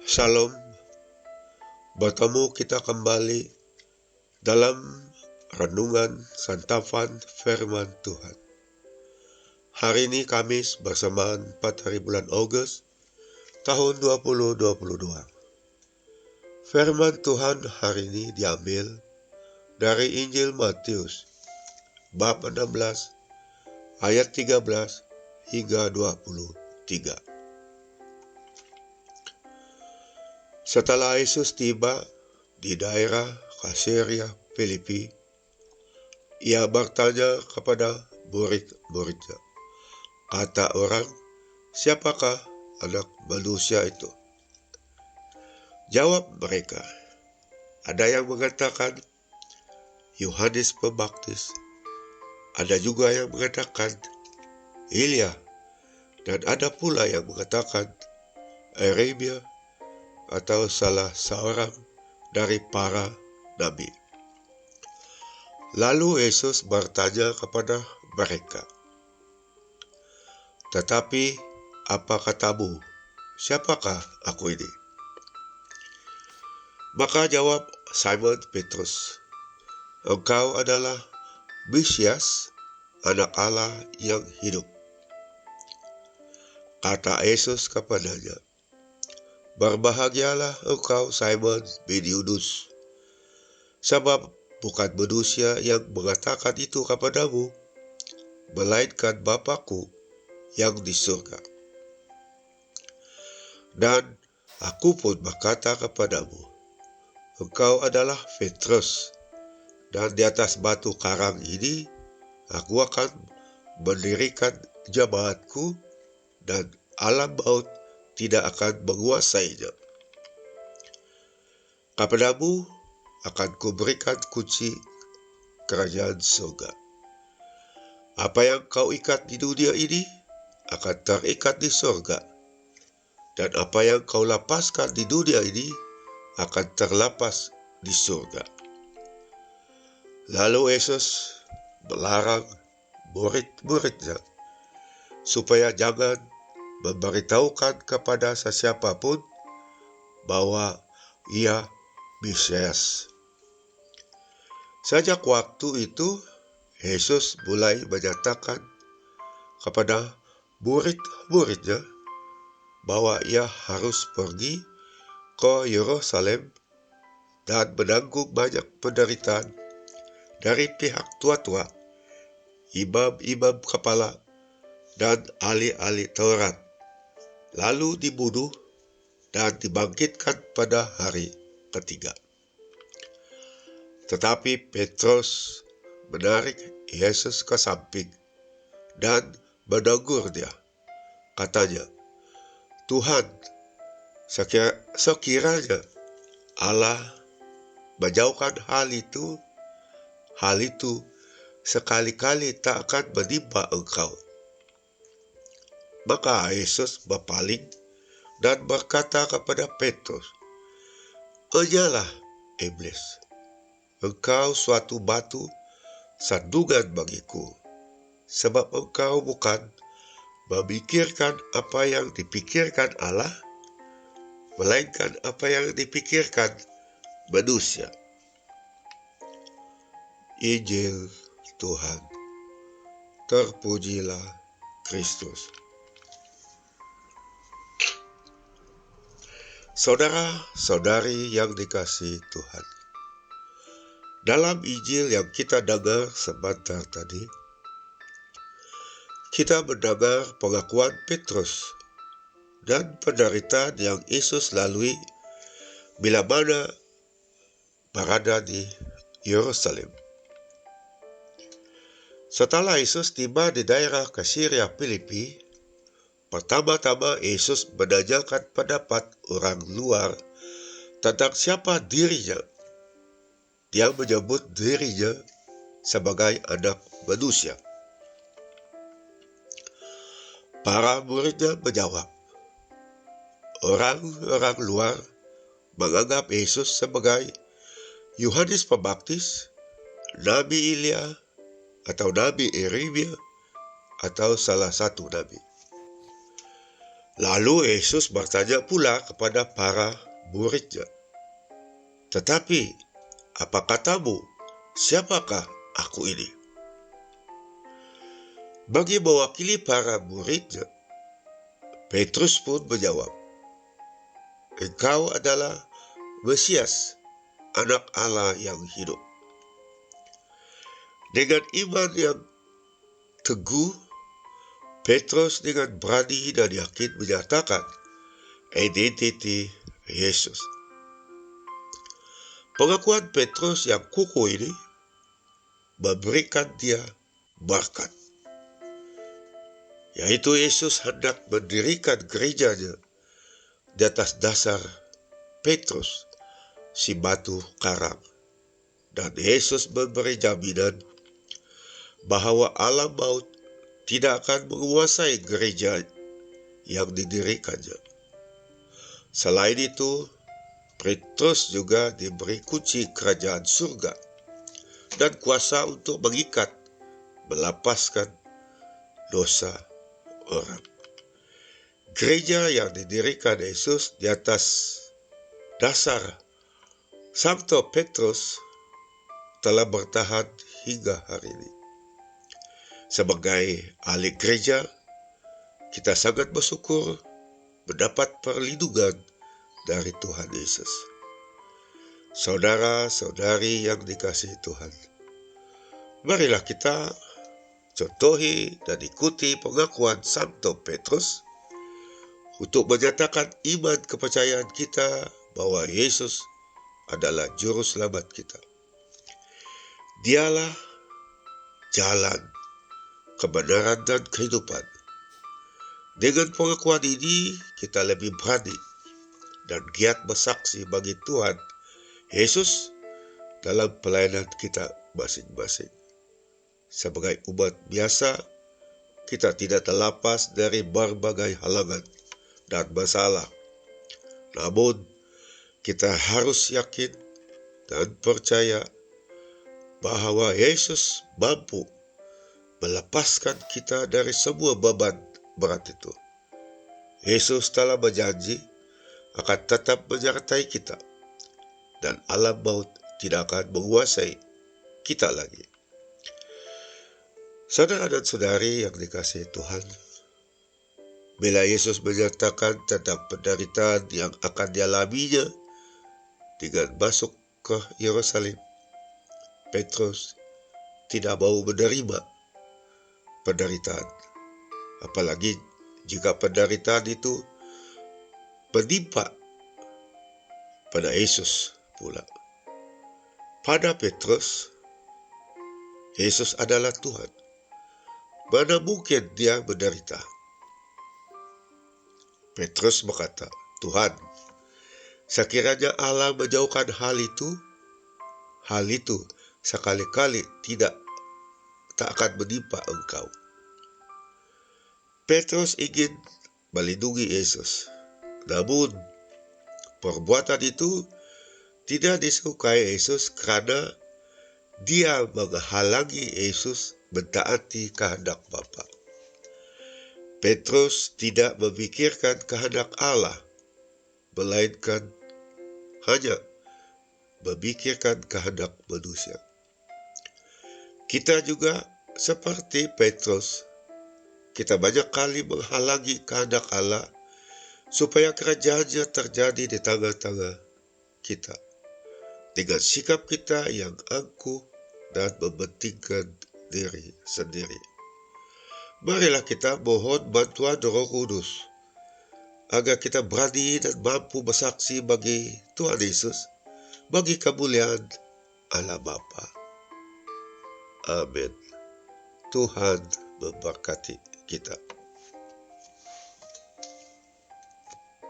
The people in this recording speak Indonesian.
Shalom, bertemu kita kembali dalam renungan santapan firman Tuhan. Hari ini Kamis bersamaan 4 hari bulan Agustus tahun 2022. Firman Tuhan hari ini diambil dari Injil Matius bab 16 ayat 13 hingga 23. Setelah Yesus tiba di daerah Kaisarea Filipi, ia bertanya kepada murid-muridnya, kata orang, siapakah anak manusia itu? Jawab mereka, ada yang mengatakan Yohanes Pembaptis, ada juga yang mengatakan Elia, dan ada pula yang mengatakan Yeremia atau salah seorang dari para nabi. Lalu Yesus bertanya kepada mereka, tetapi apa katamu, siapakah aku ini? Maka jawab Simon Petrus, engkau adalah Mesias, anak Allah yang hidup. Kata Yesus kepadanya, berbahagialah engkau Simon bin Yunus, sebab bukan manusia yang mengatakan itu kepadamu, melainkan Bapa-Ku yang di surga. Dan aku pun berkata kepadamu, engkau adalah Petrus, dan di atas batu karang ini aku akan mendirikan jemaatku, dan alam maut tidak akan menguasainya. Kepadamu akan kuberikan kunci kerajaan surga. Apa yang kau ikat di dunia ini akan terikat di surga, dan apa yang kau lapaskan di dunia ini akan terlepas di surga. Lalu Yesus melarang murid-muridnya supaya jangan memberitahukan kepada sesiapapun bahwa ia Mesias. Sejak waktu itu, Yesus mulai menyatakan kepada murid-muridnya bahwa ia harus pergi ke Yerusalem dan menanggung banyak penderitaan dari pihak tua-tua, imam-imam kepala, dan ahli-ahli Taurat, lalu dibunuh dan dibangkitkan pada hari ketiga. Tetapi Petrus menarik Yesus ke samping dan menegur dia. Katanya, Tuhan, sekiranya Allah menjauhkan hal itu sekali-kali tak akan menimpa engkau. Maka Yesus berpaling dan berkata kepada Petrus, enyalah iblis, engkau suatu batu sandungan bagiku, sebab engkau bukan memikirkan apa yang dipikirkan Allah, melainkan apa yang dipikirkan manusia. Injil Tuhan, terpujilah Kristus. Saudara-saudari yang dikasihi Tuhan, dalam Injil yang kita dengar sebentar tadi, kita mendengar pengakuan Petrus dan penderitaan yang Yesus lalui bila mana berada di Yerusalem. Setelah Yesus tiba di daerah Kaisarea Filipi, pertama-tama Yesus menanyakan pendapat orang luar tentang siapa dirinya. Dia menyebut dirinya sebagai anak manusia. Para muridnya menjawab, orang-orang luar menganggap Yesus sebagai Yohanes Pembaptis, Nabi Elia, atau Nabi Yeremia, atau salah satu nabi. Lalu Yesus bertanya pula kepada para muridnya, "Tetapi, apa katamu? Siapakah aku ini?" Bagi mewakili para muridnya, Petrus pun menjawab, "Engkau adalah Mesias, Anak Allah yang hidup." Dengan iman yang teguh, Petrus dengan berani dan yakin menyatakan identiti Yesus. Pengakuan Petrus yang kukuh ini memberikan dia berkat, yaitu Yesus hendak mendirikan gerejanya di atas dasar Petrus, si batu karang. Dan Yesus memberi jaminan bahwa alam maut tidak akan menguasai gereja yang didirikannya. Selain itu, Petrus juga diberi kunci kerajaan surga dan kuasa untuk mengikat, melepaskan dosa orang. Gereja yang didirikan Yesus di atas dasar Santo Petrus telah bertahan hingga hari ini. Sebagai ahli gereja, kita sangat bersyukur mendapat perlindungan dari Tuhan Yesus. Saudara-saudari yang dikasihi Tuhan, marilah kita contohi dan ikuti pengakuan Santo Petrus untuk menyatakan iman kepercayaan kita bahwa Yesus adalah juru selamat kita. Dialah jalan, kebenaran dan kehidupan. Dengan pengakuan ini, kita lebih berani dan giat bersaksi bagi Tuhan Yesus dalam pelayanan kita masing-masing. Sebagai umat biasa, kita tidak terlepas dari berbagai halangan dan masalah. Namun, kita harus yakin dan percaya bahwa Yesus mampu melepaskan kita dari semua beban berat itu. Yesus telah berjanji akan tetap menyertai kita dan alam maut tidak akan menguasai kita lagi. Saudara dan saudari yang dikasihi Tuhan, bila Yesus menyatakan tentang penderitaan yang akan dialaminya dengan masuk ke Yerusalem, Petrus tidak mau menerima penderitaan. Apalagi jika penderitaan itu menimpa pada Yesus pula. Pada Petrus, Yesus adalah Tuhan. Mana mungkin dia menderita? Petrus berkata, "Tuhan, sekiranya Allah menjauhkan hal itu sekali-kali tak akan menimpa engkau." Petrus ingin melindungi Yesus, namun perbuatan itu tidak disukai Yesus karena dia menghalangi Yesus mentaati kehendak Bapa. Petrus tidak memikirkan kehendak Allah, melainkan hanya memikirkan kehendak manusia. Kita juga seperti Petrus, kita banyak kali menghalangi kehendak Allah supaya kerajaannya terjadi di tengah-tengah kita dengan sikap kita yang angkuh dan mementingkan diri sendiri. Marilah kita mohon bantuan Roh Kudus agar kita berani dan mampu bersaksi bagi Tuhan Yesus, bagi kemuliaan Allah Bapa. Amin. Tuhan memberkati kita.